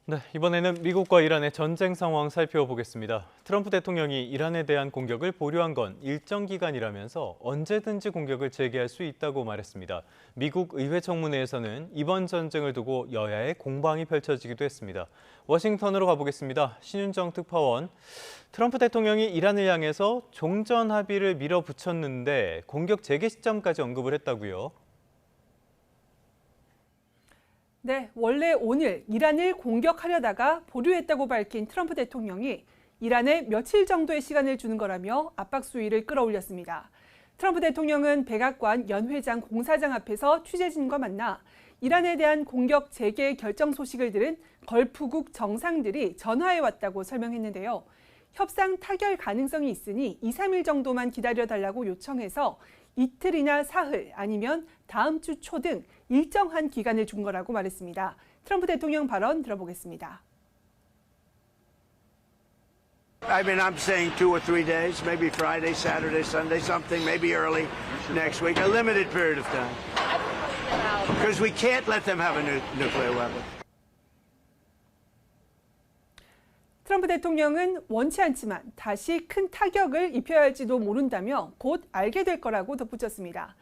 네, 이번에는 미국과 이란의 전쟁 상황 살펴보겠습니다. 트럼프 대통령이 이란에 대한 공격을 보류한 건 일정 기간이라면서 언제든지 공격을 재개할 수 있다고 말했습니다. 미국 의회 청문회에서는 이번 전쟁을 두고 여야의 공방이 펼쳐지기도 했습니다. 워싱턴으로 가보겠습니다. 신윤정 특파원. 트럼프 대통령이 이란을 향해서 종전 합의를 밀어붙였는데 공격 재개 시점까지 언급을 했다고요. 네, 원래 오늘 이란을 공격하려다가 보류했다고 밝힌 트럼프 대통령이 이란에 며칠 정도의 시간을 주는 거라며 압박 수위를 끌어올렸습니다. 트럼프 대통령은 백악관 연회장 공사장 앞에서 취재진과 만나 이란에 대한 공격 재개 결정 소식을 들은 걸프국 정상들이 전화해 왔다고 설명했는데요. 협상 타결 가능성이 있으니 2, 3일 정도만 기다려달라고 요청해서 이틀이나 사흘 아니면 다음 주 초 등 일정한 기간을 준 거라고 말했습니다. 트럼프 대통령 발언 들어보겠습니다. I mean, I'm saying 2 or 3 days, maybe Friday, Saturday, Sunday, something, maybe early next week, a limited period of time. Because we can't let them have a nuclear weapon. 트럼프 대통령은 원치 않지만 다시 큰 타격을 입혀야 할지도 모른다며 곧 알게 될 거라고 덧붙였습니다.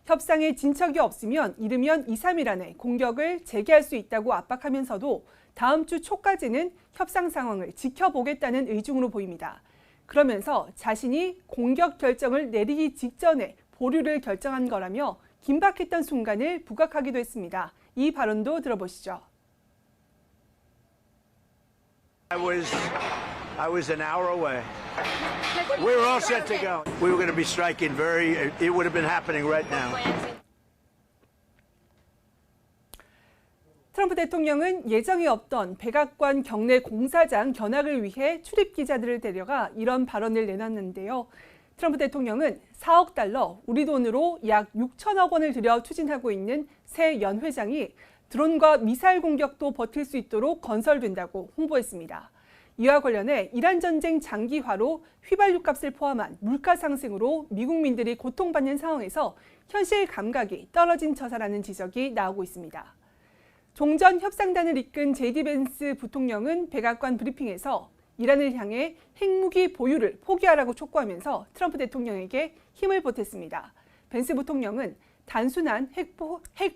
협상에 진척이 없으면 이르면 2, 3일 안에 공격을 재개할 수 있다고 압박하면서도 다음 주 초까지는 협상 상황을 지켜보겠다는 의중으로 보입니다. 그러면서 자신이 공격 결정을 내리기 직전에 보류를 결정한 거라며 긴박했던 순간을 부각하기도 했습니다. 이 발언도 들어보시죠. I was an hour away. We were all set to go. We were going to be striking it would have been happening right now. 트럼프 대통령은 예정이 없던 백악관 경내 공사장 견학을 위해 출입 기자들을 데려가 이런 발언을 내놨는데요. 트럼프 대통령은 4억 달러, 우리 돈으로 약 6천억 원을 들여 추진하고 있는 새 연회장이 드론과 미사일 공격도 버틸 수 있도록 건설된다고 홍보했습니다. 이와 관련해 이란 전쟁 장기화로 휘발유 값을 포함한 물가 상승으로 미국민들이 고통받는 상황에서 현실 감각이 떨어진 처사라는 지적이 나오고 있습니다. 종전 협상단을 이끈 제디 벤스 부통령은 백악관 브리핑에서 이란을 향해 핵무기 보유를 포기하라고 촉구하면서 트럼프 대통령에게 힘을 보탰습니다. 벤스 부통령은 단순한 핵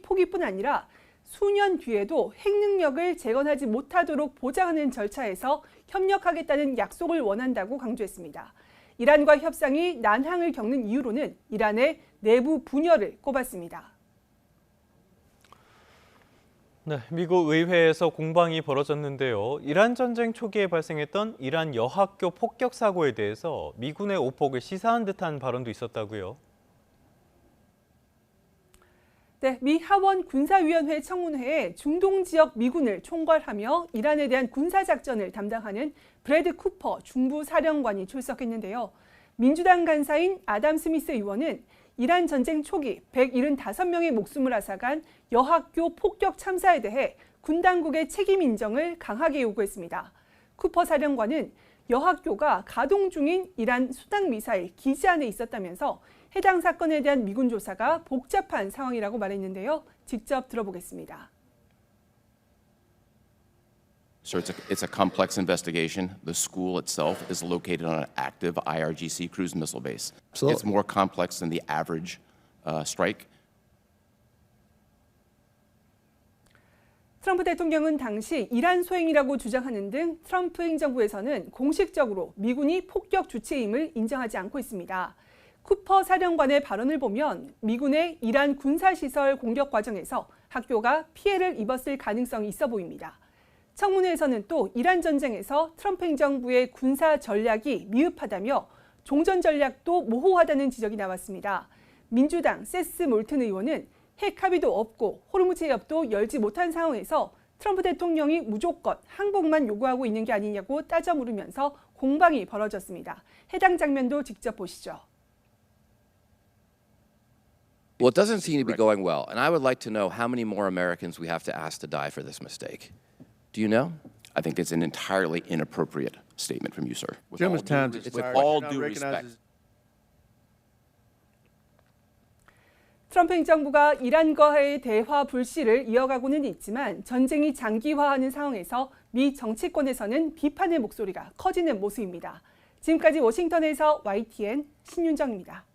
포기뿐 아니라 수년 뒤에도 핵 능력을 재건하지 못하도록 보장하는 절차에서 협력하겠다는 약속을 원한다고 강조했습니다. 이란과 협상이 난항을 겪는 이유로는 이란의 내부 분열을 꼽았습니다. 네, 미국 의회에서 공방이 벌어졌는데요. 이란 전쟁 초기에 발생했던 이란 여학교 폭격 사고에 대해서 미군의 오폭을 시사한 듯한 발언도 있었다고요. 네, 미 하원 군사위원회 청문회에 중동 지역 미군을 총괄하며 이란에 대한 군사작전을 담당하는 브래드 쿠퍼 중부 사령관이 출석했는데요. 민주당 간사인 아담 스미스 의원은 이란 전쟁 초기 175명의 목숨을 앗아간 여학교 폭격 참사에 대해 군 당국의 책임 인정을 강하게 요구했습니다. 쿠퍼 사령관은 여학교가 가동 중인 이란 수당 미사일 기지 안에 있었다면서 해당 사건에 대한 미군 조사가 복잡한 상황이라고 말했는데요. 직접 들어보겠습니다. So it's a complex investigation. The school itself is located on an active IRGC cruise missile base. Absolutely. It's more complex than the average strike. 트럼프 대통령은 당시 이란 소행이라고 주장하는 등 트럼프 행정부에서는 공식적으로 미군이 폭격 주체임을 인정하지 않고 있습니다. 쿠퍼 사령관의 발언을 보면 미군의 이란 군사시설 공격 과정에서 학교가 피해를 입었을 가능성이 있어 보입니다. 청문회에서는 또 이란 전쟁에서 트럼프 행정부의 군사 전략이 미흡하다며 종전 전략도 모호하다는 지적이 나왔습니다. 민주당 세스 몰튼 의원은 핵 합의도 없고 호르무즈 해협도 열지 못한 상황에서 트럼프 대통령이 무조건 항복만 요구하고 있는 게 아니냐고 따져 물으면서 공방이 벌어졌습니다. 해당 장면도 직접 보시죠. Well, it doesn't seem to be going well, and I would like to know how many more Americans we have to ask to die for this mistake. Do you know? I think it's an entirely inappropriate statement from you, sir. With all due respect. 트럼프 행정부가 이란과의 대화 불씨를 이어가고는 있지만 전쟁이 장기화하는 상황에서 미 정치권에서는 비판의 목소리가 커지는 모습입니다. 지금까지 워싱턴에서 YTN 신윤정입니다.